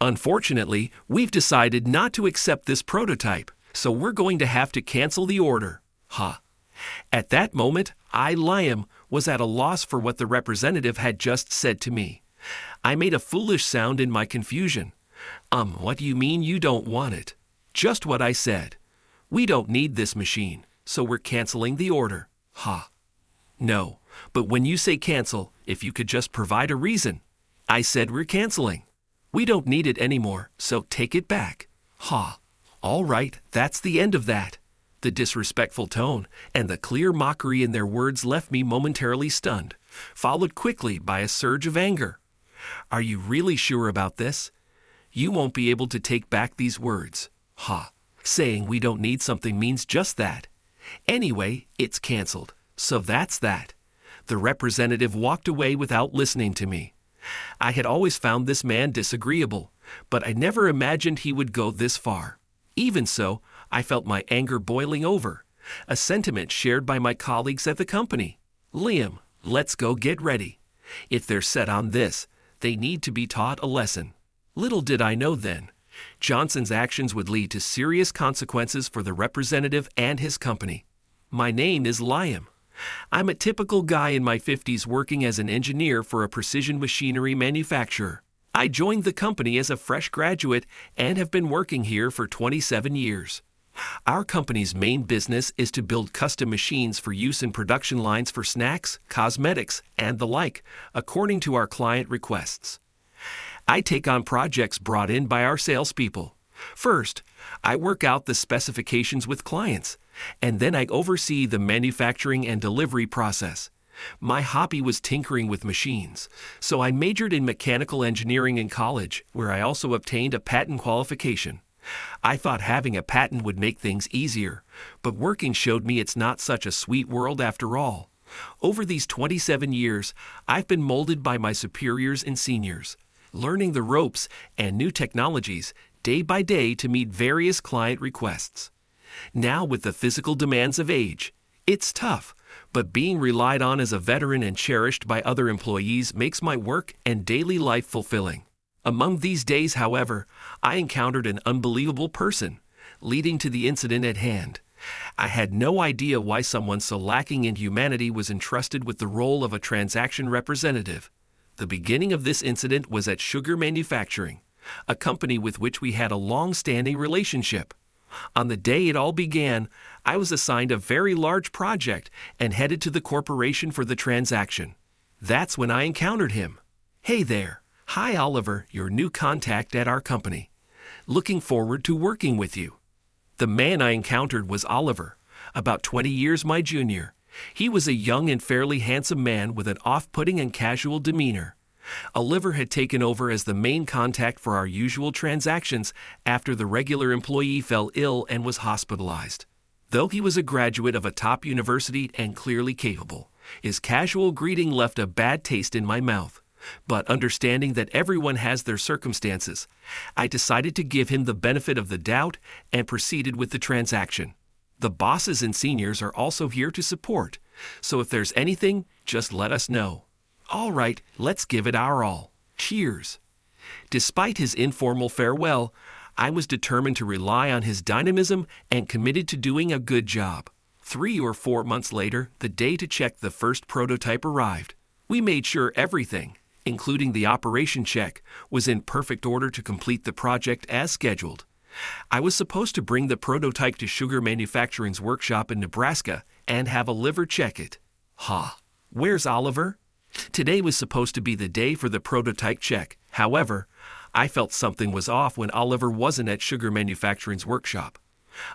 Unfortunately, we've decided not to accept this prototype, so we're going to have to cancel the order. Huh. At that moment, Liam, was at a loss for what the representative had just said to me. I made a foolish sound in my confusion. What do you mean you don't want it? Just what I said. We don't need this machine, so we're canceling the order. Ha. No, but when you say cancel, if you could just provide a reason. I said we're canceling. We don't need it anymore, so take it back. Ha. All right, that's the end of that. The disrespectful tone and the clear mockery in their words left me momentarily stunned, followed quickly by a surge of anger. Are you really sure about this? You won't be able to take back these words. Ha. Saying we don't need something means just that. Anyway, it's canceled. So that's that. The representative walked away without listening to me. I had always found this man disagreeable, but I never imagined he would go this far. Even so, I felt my anger boiling over, a sentiment shared by my colleagues at the company. Liam, let's go get ready. If they're set on this, they need to be taught a lesson. Little did I know then, Johnson's actions would lead to serious consequences for the representative and his company. My name is Liam. I'm a typical guy in my 50s working as an engineer for a precision machinery manufacturer. I joined the company as a fresh graduate and have been working here for 27 years. Our company's main business is to build custom machines for use in production lines for snacks, cosmetics, and the like, according to our client requests. I take on projects brought in by our salespeople. First, I work out the specifications with clients, and then I oversee the manufacturing and delivery process. My hobby was tinkering with machines, so I majored in mechanical engineering in college, where I also obtained a patent qualification. I thought having a patent would make things easier, but working showed me it's not such a sweet world after all. Over these 27 years, I've been molded by my superiors and seniors, learning the ropes and new technologies day by day to meet various client requests. Now, with the physical demands of age, it's tough, but being relied on as a veteran and cherished by other employees makes my work and daily life fulfilling. Among these days, however, I encountered an unbelievable person, leading to the incident at hand. I had no idea why someone so lacking in humanity was entrusted with the role of a transaction representative. The beginning of this incident was at Sugar Manufacturing, a company with which we had a long-standing relationship. On the day it all began, I was assigned a very large project and headed to the corporation for the transaction. That's when I encountered him. Hey there. Hi, Oliver, your new contact at our company. Looking forward to working with you. The man I encountered was Oliver, about 20 years my junior. He was a young and fairly handsome man with an off-putting and casual demeanor. Oliver had taken over as the main contact for our usual transactions after the regular employee fell ill and was hospitalized. Though he was a graduate of a top university and clearly capable, his casual greeting left a bad taste in my mouth. But understanding that everyone has their circumstances, I decided to give him the benefit of the doubt and proceeded with the transaction. The bosses and seniors are also here to support, so if there's anything, just let us know. All right, let's give it our all. Cheers. Despite his informal farewell, I was determined to rely on his dynamism and committed to doing a good job. 3 or 4 months later, the day to check the first prototype arrived. We made sure everything, including the operation check, was in perfect order to complete the project as scheduled. I was supposed to bring the prototype to Sugar Manufacturing's workshop in Nebraska and have Oliver check it. Ha! Where's Oliver? Today was supposed to be the day for the prototype check. However, I felt something was off when Oliver wasn't at Sugar Manufacturing's workshop.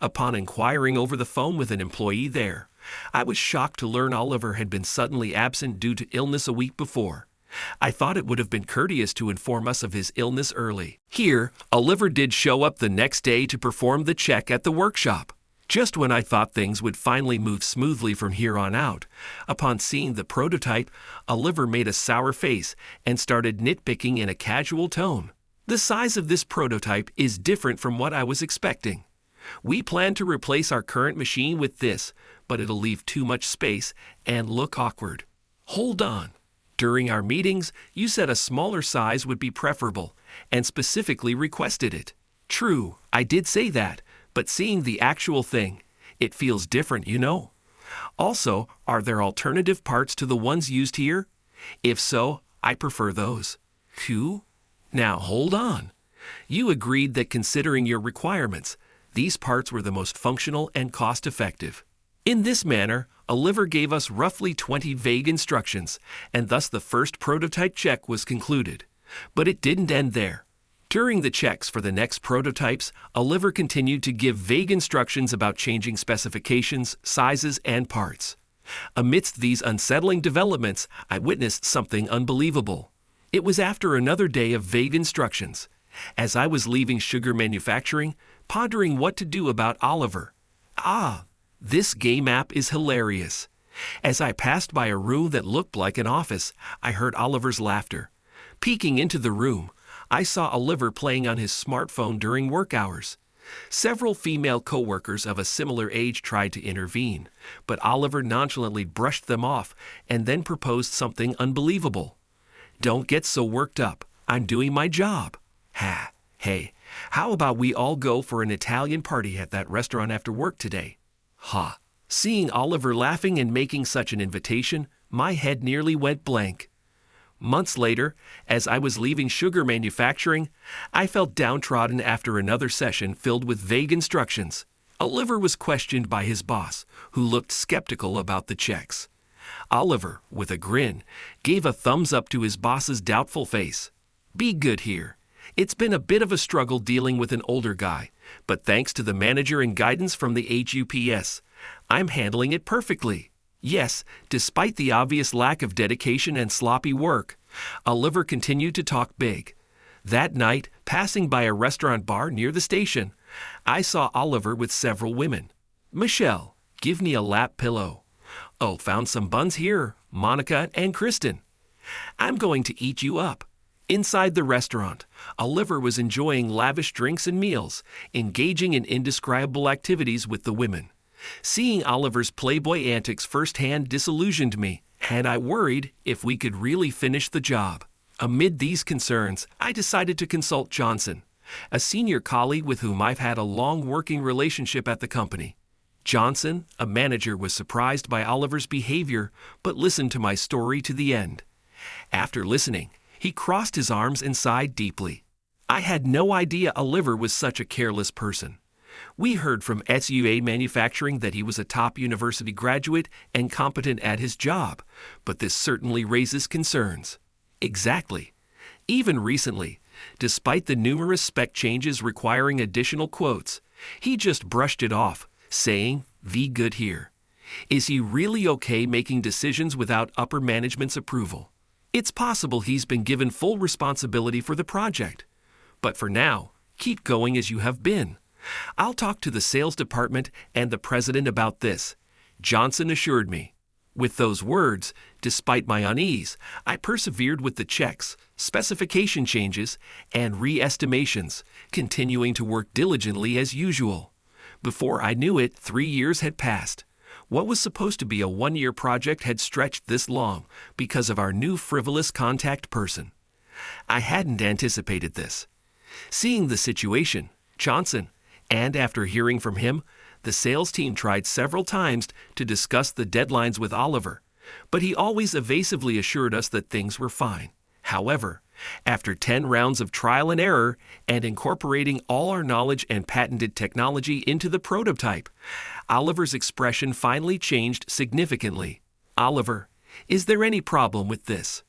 Upon inquiring over the phone with an employee there, I was shocked to learn Oliver had been suddenly absent due to illness a week before. I thought it would have been courteous to inform us of his illness early. Here, Oliver did show up the next day to perform the check at the workshop. Just when I thought things would finally move smoothly from here on out, upon seeing the prototype, Oliver made a sour face and started nitpicking in a casual tone. The size of this prototype is different from what I was expecting. We plan to replace our current machine with this, but it'll leave too much space and look awkward. Hold on. During our meetings, you said a smaller size would be preferable, and specifically requested it. True, I did say that, but seeing the actual thing, it feels different, you know. Also, are there alternative parts to the ones used here? If so, I prefer those. Phew. Now hold on. You agreed that considering your requirements, these parts were the most functional and cost-effective. In this manner, Oliver gave us roughly 20 vague instructions, and thus the first prototype check was concluded. But it didn't end there. During the checks for the next prototypes, Oliver continued to give vague instructions about changing specifications, sizes, and parts. Amidst these unsettling developments, I witnessed something unbelievable. It was after another day of vague instructions. As I was leaving sugar manufacturing, pondering what to do about Oliver. This game app is hilarious. As I passed by a room that looked like an office, I heard Oliver's laughter. Peeking into the room, I saw Oliver playing on his smartphone during work hours. Several female coworkers of a similar age tried to intervene, but Oliver nonchalantly brushed them off and then proposed something unbelievable. "Don't get so worked up. I'm doing my job." Hey, how about we all go for an Italian party at that restaurant after work today? Seeing Oliver laughing and making such an invitation, my head nearly went blank. Months later, as I was leaving sugar manufacturing, I felt downtrodden after another session filled with vague instructions. Oliver was questioned by his boss, who looked skeptical about the checks. Oliver, with a grin, gave a thumbs up to his boss's doubtful face. "Be good here. It's been a bit of a struggle dealing with an older guy, but thanks to the manager and guidance from the HUPS, I'm handling it perfectly." Yes, despite the obvious lack of dedication and sloppy work, Oliver continued to talk big. That night, passing by a restaurant bar near the station, I saw Oliver with several women. "Michelle, give me a lap pillow." "Oh, found some buns here, Monica and Kristen." "I'm going to eat you up." Inside the restaurant, Oliver was enjoying lavish drinks and meals, engaging in indescribable activities with the women. Seeing Oliver's playboy antics firsthand disillusioned me, and I worried if we could really finish the job. Amid these concerns, I decided to consult Johnson, a senior colleague with whom I've had a long working relationship at the company. Johnson, a manager, was surprised by Oliver's behavior, but listened to my story to the end. After listening, he crossed his arms and sighed deeply. I had no idea Oliver was such a careless person. We heard from SUA Manufacturing that he was a top university graduate and competent at his job, but this certainly raises concerns. Exactly. Even recently, despite the numerous spec changes requiring additional quotes, he just brushed it off, saying, "Be good here." Is he really okay making decisions without upper management's approval? It's possible he's been given full responsibility for the project. But for now, keep going as you have been. I'll talk to the sales department and the president about this, Johnson assured me. With those words, despite my unease, I persevered with the checks, specification changes, and re-estimations, continuing to work diligently as usual. Before I knew it, 3 years had passed. What was supposed to be a one-year project had stretched this long because of our new frivolous contact person. I hadn't anticipated this. Seeing the situation, Johnson, and after hearing from him, the sales team tried several times to discuss the deadlines with Oliver, but he always evasively assured us that things were fine. However, after 10 rounds of trial and error and incorporating all our knowledge and patented technology into the prototype, Oliver's expression finally changed significantly. "Oliver, is there any problem with this?"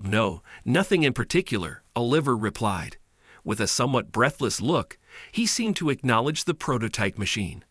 No, nothing in particular," Oliver replied. With a somewhat breathless look, he seemed to acknowledge the prototype machine.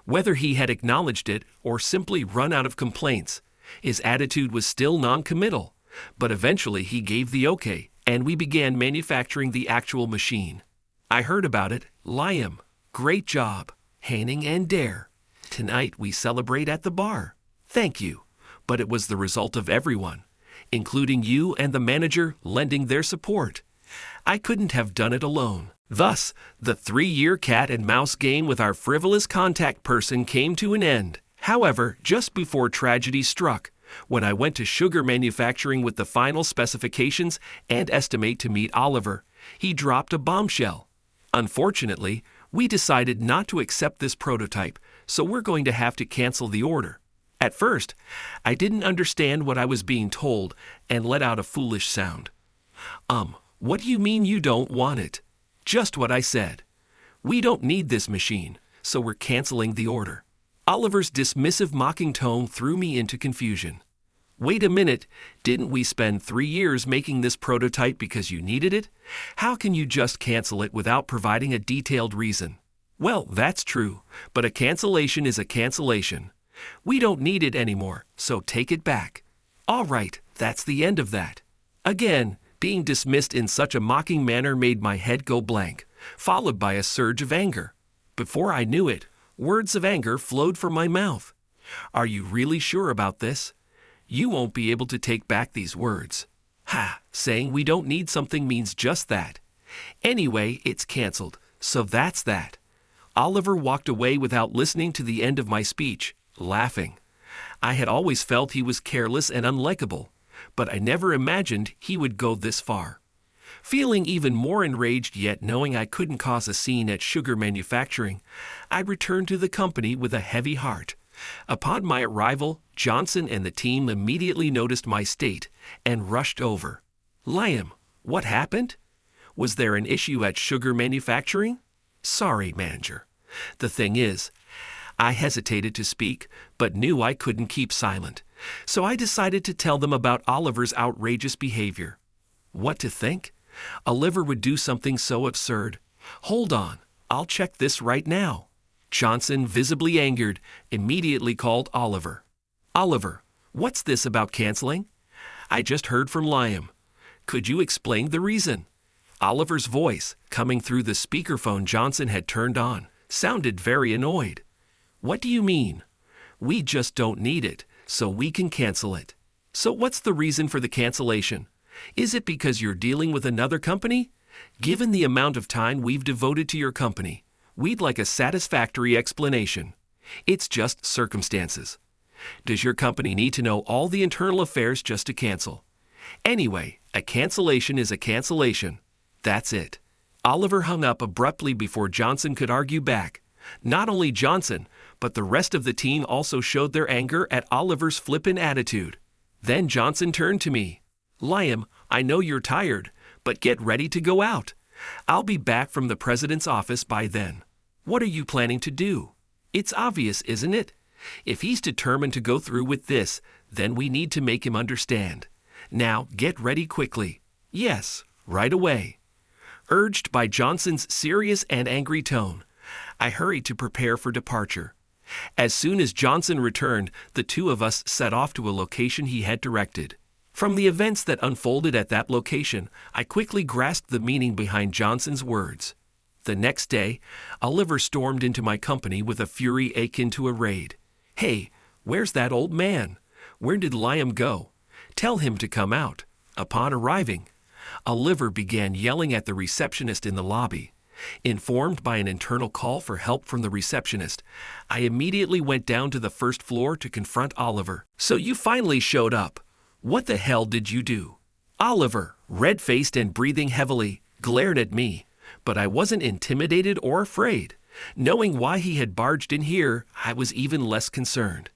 Whether he had acknowledged it or simply run out of complaints, his attitude was still non-committal, but eventually he gave the okay, and we began manufacturing the actual machine. I heard about it. Liam, great job. Hanning and Dare. Tonight we celebrate at the bar. Thank you, but it was the result of everyone, including you and the manager, lending their support. I couldn't have done it alone. Thus, the 3-year cat and mouse game with our frivolous contact person came to an end. However, just before tragedy struck, when I went to sugar manufacturing with the final specifications and estimate to meet Oliver, He dropped a bombshell. Unfortunately, we decided not to accept this prototype, so we're going to have to cancel the order. At first, I didn't understand what I was being told and let out a foolish sound. What do you mean you don't want it? Just what I said. We don't need this machine, so we're canceling the order. Oliver's dismissive mocking tone threw me into confusion. Wait a minute, didn't we spend 3 years making this prototype because you needed it? How can you just cancel it without providing a detailed reason? Well, that's true, but a cancellation is a cancellation. We don't need it anymore, so take it back. All right, that's the end of that. Again, being dismissed in such a mocking manner made my head go blank, followed by a surge of anger. Before I knew it, words of anger flowed from my mouth. Are you really sure about this? You won't be able to take back these words. Ha! Saying we don't need something means just that. Anyway, it's canceled, so that's that. Oliver walked away without listening to the end of my speech, laughing. I had always felt he was careless and unlikable, but I never imagined he would go this far. Feeling even more enraged, yet knowing I couldn't cause a scene at Sugar Manufacturing, I returned to the company with a heavy heart. Upon my arrival, Johnson and the team immediately noticed my state and rushed over. Liam, what happened? Was there an issue at Sugar Manufacturing? Sorry, manager. The thing is, I hesitated to speak, but knew I couldn't keep silent, so I decided to tell them about Oliver's outrageous behavior. What to think? Oliver would do something so absurd. Hold on, I'll check this right now. Johnson, visibly angered, immediately called Oliver. Oliver, what's this about canceling? I just heard from Liam. Could you explain the reason? Oliver's voice, coming through the speakerphone Johnson had turned on, sounded very annoyed. What do you mean? We just don't need it, so we can cancel it. So what's the reason for the cancellation? Is it because you're dealing with another company? Given the amount of time we've devoted to your company, we'd like a satisfactory explanation. It's just circumstances. Does your company need to know all the internal affairs just to cancel? Anyway, a cancellation is a cancellation. That's it. Oliver hung up abruptly before Johnson could argue back. Not only Johnson, but the rest of the team also showed their anger at Oliver's flippant attitude. Then Johnson turned to me. Liam, I know you're tired, but get ready to go out. I'll be back from the president's office by then. What are you planning to do? It's obvious, isn't it? If he's determined to go through with this, then we need to make him understand. Now, get ready quickly. Yes, right away. Urged by Johnson's serious and angry tone, I hurried to prepare for departure. As soon as Johnson returned, the two of us set off to a location he had directed. From the events that unfolded at that location, I quickly grasped the meaning behind Johnson's words. The next day, Oliver stormed into my company with a fury akin to a raid. Hey, where's that old man? Where did Liam go? Tell him to come out. Upon arriving, Oliver began yelling at the receptionist in the lobby. Informed by an internal call for help from the receptionist, I immediately went down to the first floor to confront Oliver. So you finally showed up. What the hell did you do? Oliver, red-faced and breathing heavily, glared at me, but I wasn't intimidated or afraid. Knowing why he had barged in here, I was even less concerned.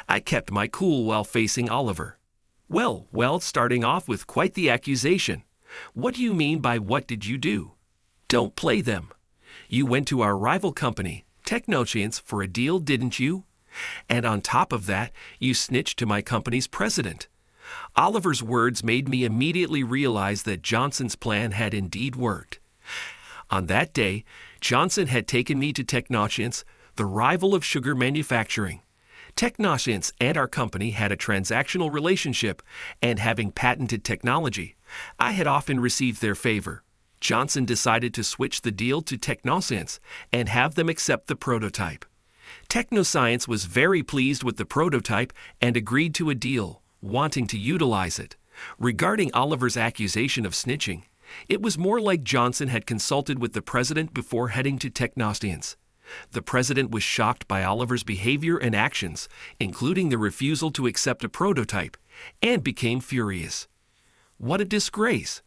I kept my cool while facing Oliver. Well, starting off with quite the accusation. What do you mean by what did you do? Don't play them. You went to our rival company, Technoscience, for a deal, didn't you? And on top of that, you snitched to my company's president. Oliver's words made me immediately realize that Johnson's plan had indeed worked. On that day, Johnson had taken me to Technoscience, the rival of Sugar Manufacturing. Technoscience and our company had a transactional relationship, and having patented technology, I had often received their favor. Johnson decided to switch the deal to Technoscience and have them accept the prototype. Technoscience was very pleased with the prototype and agreed to a deal, wanting to utilize it. Regarding Oliver's accusation of snitching, it was more like Johnson had consulted with the president before heading to Technoscience. The president was shocked by Oliver's behavior and actions, including the refusal to accept a prototype, and became furious. What a disgrace!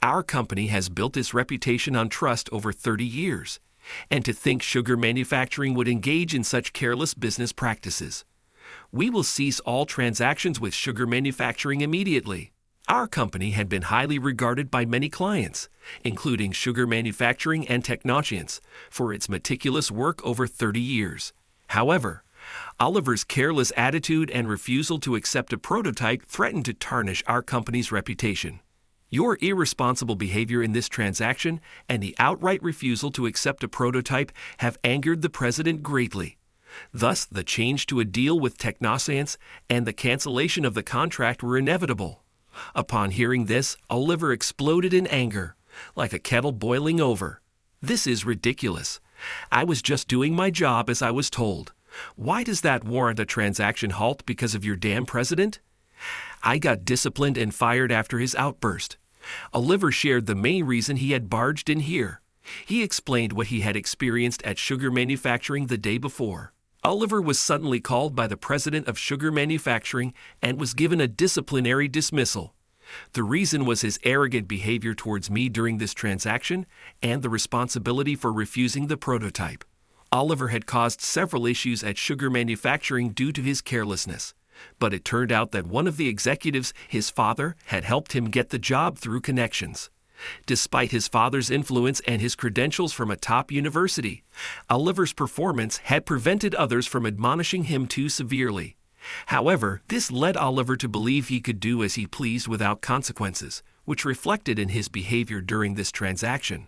Our company has built its reputation on trust over 30 years, and to think sugar manufacturing would engage in such careless business practices. We will cease all transactions with sugar manufacturing immediately. Our company had been highly regarded by many clients, including sugar manufacturing and technicians, for its meticulous work over 30 years. However, Oliver's careless attitude and refusal to accept a prototype threatened to tarnish our company's reputation. Your irresponsible behavior in this transaction and the outright refusal to accept a prototype have angered the president greatly. Thus, the change to a deal with Technoscience and the cancellation of the contract were inevitable. Upon hearing this, Oliver exploded in anger, like a kettle boiling over. This is ridiculous. I was just doing my job as I was told. Why does that warrant a transaction halt because of your damn president? I got disciplined and fired after his outburst. Oliver shared the main reason he had barged in here. He explained what he had experienced at sugar manufacturing the day before. Oliver was suddenly called by the president of sugar manufacturing and was given a disciplinary dismissal. The reason was his arrogant behavior towards me during this transaction and the responsibility for refusing the prototype. Oliver had caused several issues at sugar manufacturing due to his carelessness, but it turned out that one of the executives, his father, had helped him get the job through connections. Despite his father's influence and his credentials from a top university, Oliver's performance had prevented others from admonishing him too severely. However, this led Oliver to believe he could do as he pleased without consequences, which reflected in his behavior during this transaction.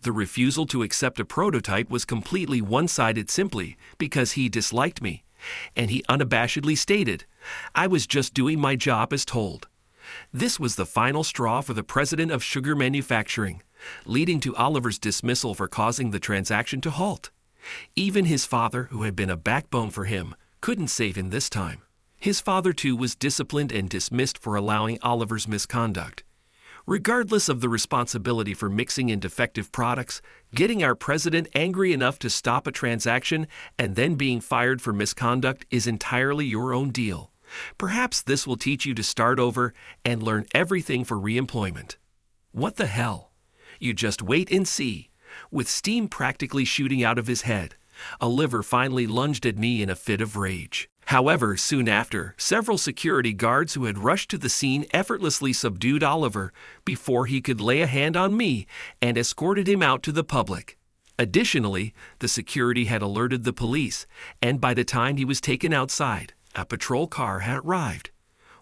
The refusal to accept a prototype was completely one-sided simply because he disliked me, and he unabashedly stated, "I was just doing my job as told." This was the final straw for the president of sugar manufacturing, leading to Oliver's dismissal for causing the transaction to halt. Even his father, who had been a backbone for him, couldn't save him this time. His father, too, was disciplined and dismissed for allowing Oliver's misconduct. Regardless of the responsibility for mixing in defective products, getting our president angry enough to stop a transaction and then being fired for misconduct is entirely your own deal. Perhaps this will teach you to start over and learn everything for reemployment. What the hell? You just wait and see. With steam practically shooting out of his head, Oliver finally lunged at me in a fit of rage. However, soon after, several security guards who had rushed to the scene effortlessly subdued Oliver before he could lay a hand on me and escorted him out to the public. Additionally, the security had alerted the police, and by the time he was taken outside, a patrol car had arrived.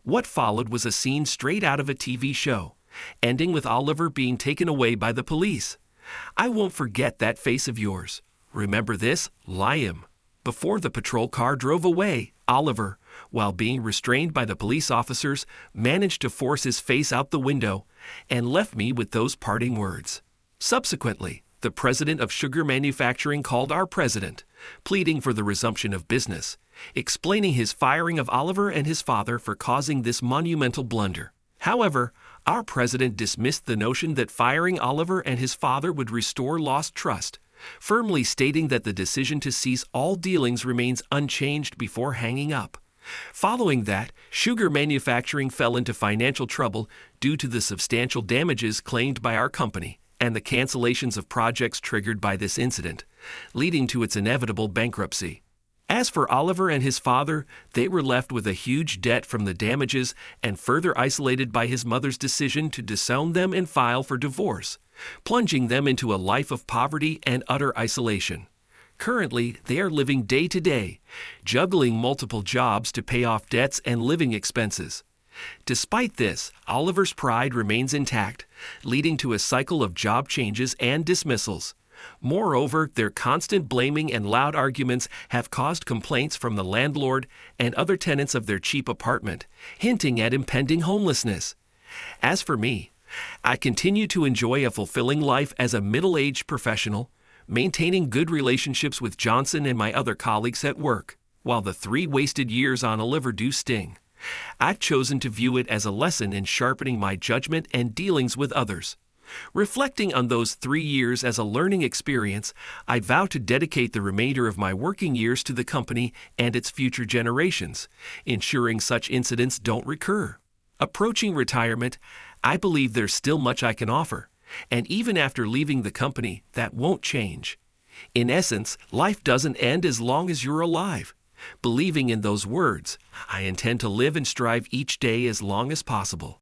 What followed was a scene straight out of a TV show, ending with Oliver being taken away by the police. I won't forget that face of yours. Remember this, Liam. Before the patrol car drove away, Oliver, while being restrained by the police officers, managed to force his face out the window and left me with those parting words. Subsequently, the president of sugar manufacturing called our president, pleading for the resumption of business, explaining his firing of Oliver and his father for causing this monumental blunder. However, our president dismissed the notion that firing Oliver and his father would restore lost trust, firmly stating that the decision to cease all dealings remains unchanged before hanging up. Following that, sugar manufacturing fell into financial trouble due to the substantial damages claimed by our company and the cancellations of projects triggered by this incident, leading to its inevitable bankruptcy. As for Oliver and his father, they were left with a huge debt from the damages and further isolated by his mother's decision to disown them and file for divorce, plunging them into a life of poverty and utter isolation. Currently, they are living day to day, juggling multiple jobs to pay off debts and living expenses. Despite this, Oliver's pride remains intact, leading to a cycle of job changes and dismissals. Moreover, their constant blaming and loud arguments have caused complaints from the landlord and other tenants of their cheap apartment, hinting at impending homelessness. As for me, I continue to enjoy a fulfilling life as a middle-aged professional, maintaining good relationships with Johnson and my other colleagues at work, while the 3 wasted years on Oliver do sting. I've chosen to view it as a lesson in sharpening my judgment and dealings with others. Reflecting on those 3 years as a learning experience, I vow to dedicate the remainder of my working years to the company and its future generations, ensuring such incidents don't recur. Approaching retirement, I believe there's still much I can offer, and even after leaving the company, that won't change. In essence, life doesn't end as long as you're alive. Believing in those words, I intend to live and strive each day as long as possible.